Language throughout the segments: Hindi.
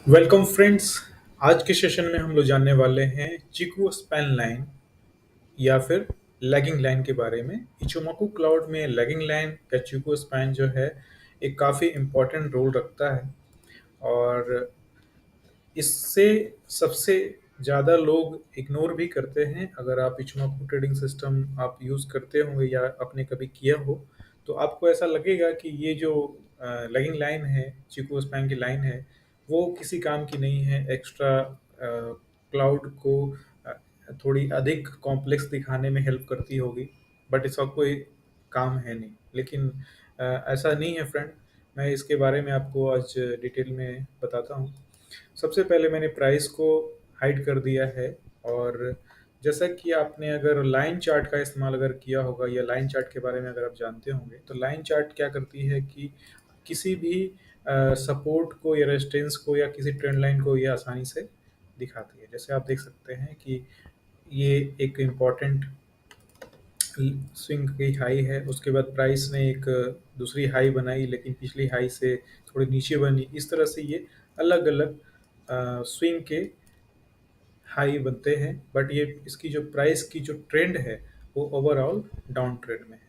Welcome friends. आज के सेशन में हम लोग जानने वाले हैं चिकू स्पैन लाइन या फिर लैगिंग लाइन के बारे में। इचोमोकू क्लाउड में लैगिंग लाइन या चिकू स्पैन जो है एक काफ़ी इम्पोर्टेंट रोल रखता है और इससे सबसे ज़्यादा लोग इग्नोर भी करते हैं। अगर आप इचोमोकू ट्रेडिंग सिस्टम आप यूज़ करते होंगे या आपने कभी किया हो तो आपको ऐसा लगेगा कि ये जो लैगिंग लाइन है, चिकू स्पैन की लाइन है, वो किसी काम की नहीं है। एक्स्ट्रा क्लाउड को अ, थोड़ी अधिक कॉम्प्लेक्स दिखाने में हेल्प करती होगी, बट इसका कोई काम है नहीं। लेकिन ऐसा नहीं है फ्रेंड। मैं इसके बारे में आपको आज डिटेल में बताता हूँ। सबसे पहले मैंने प्राइस को हाइड कर दिया है। और जैसा कि आपने अगर लाइन चार्ट का इस्तेमाल अगर किया होगा या लाइन चार्ट के बारे में अगर आप जानते होंगे तो लाइन चार्ट क्या करती है कि किसी भी सपोर्ट को या रेजिस्टेंस को या किसी ट्रेंड लाइन को ये आसानी से दिखाती है। जैसे आप देख सकते हैं कि ये एक इम्पॉर्टेंट स्विंग की हाई है। उसके बाद प्राइस ने एक दूसरी हाई बनाई, लेकिन पिछली हाई से थोड़ी नीचे बनी। इस तरह से ये अलग अलग स्विंग के हाई बनते हैं, बट ये इसकी जो प्राइस की जो ट्रेंड है वो ओवरऑल डाउन ट्रेंड में है।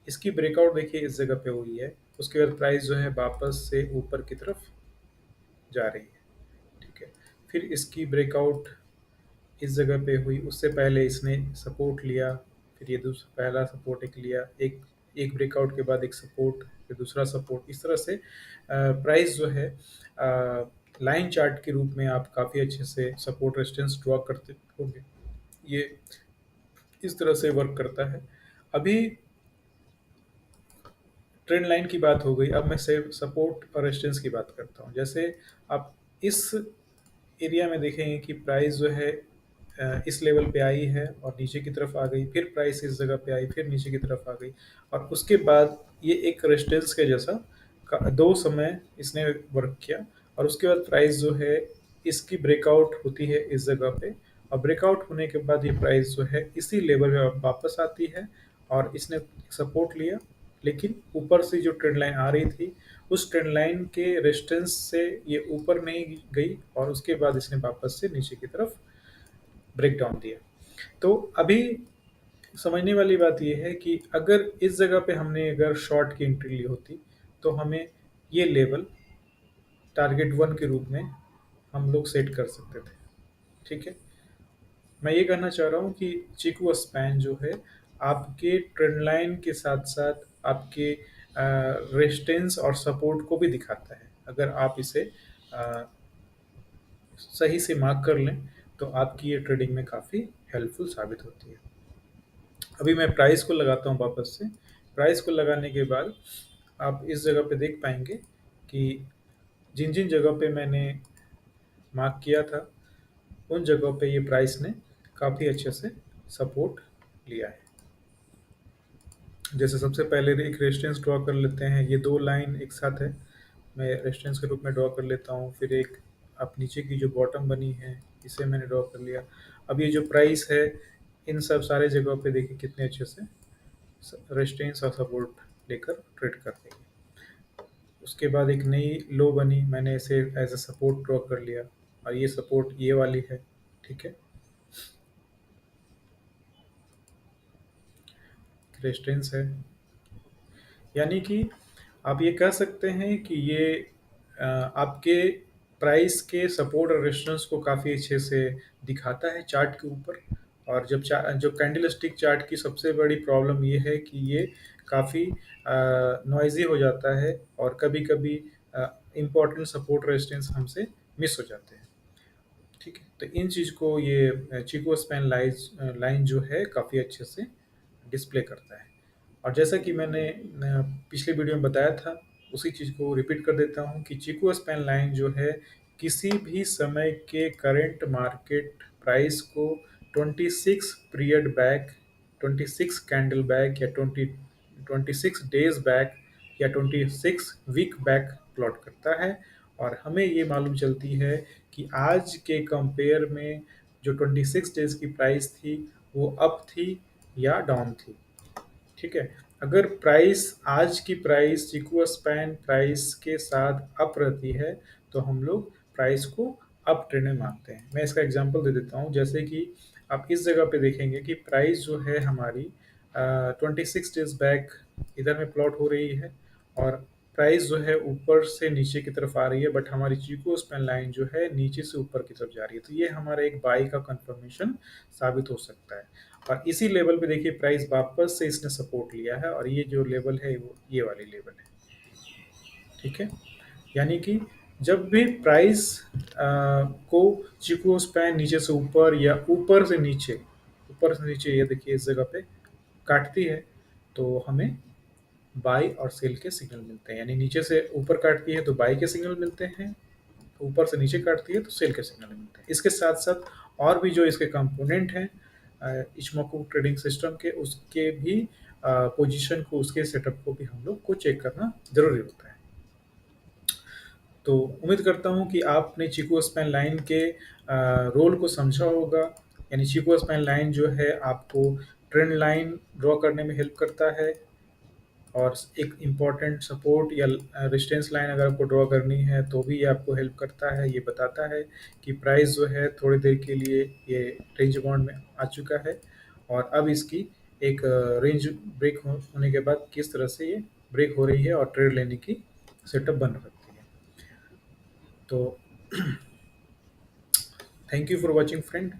इसकी ब्रेकआउट देखिए इस जगह पे हुई है। उसके बाद प्राइस जो है वापस से ऊपर की तरफ जा रही है। ठीक है, फिर इसकी ब्रेकआउट इस जगह पे हुई। उससे पहले इसने सपोर्ट लिया, फिर ये दूसरा पहला सपोर्ट एक लिया, एक एक ब्रेकआउट के बाद एक सपोर्ट, फिर दूसरा सपोर्ट। इस तरह से प्राइस जो है लाइन चार्ट के रूप में आप काफ़ी अच्छे से सपोर्ट रेजिस्टेंस ड्रॉ करते होंगे। ये इस तरह से वर्क करता है। अभी ट्रेंड लाइन की बात हो गई, अब मैं सिर्फ सपोर्ट और रेजिस्टेंस की बात करता हूँ। जैसे आप इस एरिया में देखेंगे कि प्राइस जो है इस लेवल पे आई है और नीचे की तरफ आ गई, फिर प्राइस इस जगह पे आई, फिर नीचे की तरफ आ गई, और उसके बाद ये एक रेजिस्टेंस के जैसा दो समय इसने वर्क किया। और उसके बाद प्राइस जो है इसकी ब्रेकआउट होती है इस जगह पे, और ब्रेकआउट होने के बाद ये प्राइस जो है इसी लेवल पे वापस आती है और इसने सपोर्ट लिया। लेकिन ऊपर से जो ट्रेंड लाइन आ रही थी उस ट्रेंड लाइन के रेजिस्टेंस से ये ऊपर नहीं गई और उसके बाद इसने वापस से नीचे की तरफ ब्रेक डाउन दिया। तो अभी समझने वाली बात यह है कि अगर इस जगह पे हमने अगर शॉर्ट की एंट्री ली होती तो हमें ये लेवल टारगेट वन के रूप में हम लोग सेट कर सकते थे। ठीक है, मैं ये कहना चाह रहा हूँ कि चीकू स्पैन जो है आपके ट्रेंड लाइन के साथ साथ आपके रेजिस्टेंस और सपोर्ट को भी दिखाता है। अगर आप इसे अ, सही से मार्क कर लें तो आपकी ये ट्रेडिंग में काफ़ी हेल्पफुल साबित होती है। अभी मैं प्राइस को लगाता हूँ वापस से। प्राइस को लगाने के बाद आप इस जगह पे देख पाएंगे कि जिन जिन जगह पे मैंने मार्क किया था उन जगहों पे ये प्राइस ने काफ़ी अच्छे से सपोर्ट लिया है। जैसे सबसे पहले एक रेजिस्टेंस ड्रॉ कर लेते हैं। ये दो लाइन एक साथ है, मैं रेजिस्टेंस के रूप में ड्रॉ कर लेता हूँ। फिर एक अब नीचे की जो बॉटम बनी है इसे मैंने ड्रॉ कर लिया। अब ये जो प्राइस है इन सब सारे जगहों पे देखिए कितने अच्छे से रेजिस्टेंस और सपोर्ट लेकर ट्रेड कर रही है। उसके बाद एक नई लो बनी, मैंने इसे एज अ सपोर्ट ड्रॉ कर लिया, और ये सपोर्ट ये वाली है। ठीक है, रेजिस्टेंस है। यानी कि आप ये कह सकते हैं कि ये आपके प्राइस के सपोर्ट और रेजिस्टेंस को काफ़ी अच्छे से दिखाता है चार्ट के ऊपर। और जब जो कैंडल स्टिक चार्ट की सबसे बड़ी प्रॉब्लम ये है कि ये काफ़ी नॉइजी हो जाता है और कभी कभी इम्पोर्टेंट सपोर्ट रेजिस्टेंस हमसे मिस हो जाते हैं। ठीक है, तो इन चीज़ को ये चिको स्पैन लाइन जो है काफ़ी अच्छे से डिस्प्ले करता है। और जैसा कि मैंने पिछले वीडियो में बताया था उसी चीज़ को रिपीट कर देता हूँ कि चिको स्पैन लाइन जो है किसी भी समय के करंट मार्केट प्राइस को 26 पीरियड बैक, 26 कैंडल बैक, या 26 डेज बैक, या 26 वीक बैक प्लॉट करता है। और हमें ये मालूम चलती है कि आज के कंपेयर में जो 26 डेज की प्राइस थी वो अप थी या डाउन थी। ठीक है, अगर प्राइस आज की प्राइस चिकू स्पैन प्राइस के साथ अप रहती है तो हम लोग प्राइस को अप ट्रेंड में मानते हैं। मैं इसका एग्जांपल दे देता हूँ, जैसे कि आप इस जगह पे देखेंगे कि प्राइस जो है हमारी 26 डेज बैक इधर में प्लॉट हो रही है, और प्राइस जो है ऊपर से नीचे की तरफ आ रही है, बट हमारी चीको स्पैन लाइन जो है नीचे से ऊपर की तरफ जा रही है। तो ये हमारा एक बाई का कंफर्मेशन साबित हो सकता है। और इसी लेवल पे देखिए प्राइस वापस से इसने सपोर्ट लिया है, और ये जो लेवल है वो ये वाली लेवल है। ठीक है, यानी कि जब भी प्राइस को चीको स्पैन नीचे से ऊपर या ऊपर से नीचे ये देखिए इस जगह पे काटती है, तो हमें बाई और सेल के सिग्नल मिलते हैं। यानी नीचे से ऊपर काटती है तो बाई के सिग्नल मिलते हैं, ऊपर से नीचे काटती है तो सेल के सिग्नल मिलते हैं। इसके साथ साथ और भी जो इसके कंपोनेंट हैं इचमोकू ट्रेडिंग सिस्टम के, उसके भी पोजीशन को, उसके सेटअप को भी हम लोग को चेक करना जरूरी होता है। तो उम्मीद करता हूँ कि आपने चीको स्पैन लाइन के रोल को समझा होगा। यानी चीको स्पैन लाइन जो है आपको ट्रेंड लाइन ड्रॉ करने में हेल्प करता है, और एक इम्पॉर्टेंट सपोर्ट या रेजिस्टेंस लाइन अगर आपको ड्रॉ करनी है तो भी ये आपको हेल्प करता है। ये बताता है कि प्राइस जो है थोड़ी देर के लिए ये रेंज बाउंड में आ चुका है, और अब इसकी एक रेंज ब्रेक होने के बाद किस तरह से ये ब्रेक हो रही है और ट्रेड लेने की सेटअप बन सकती है। तो thank you for watching friend.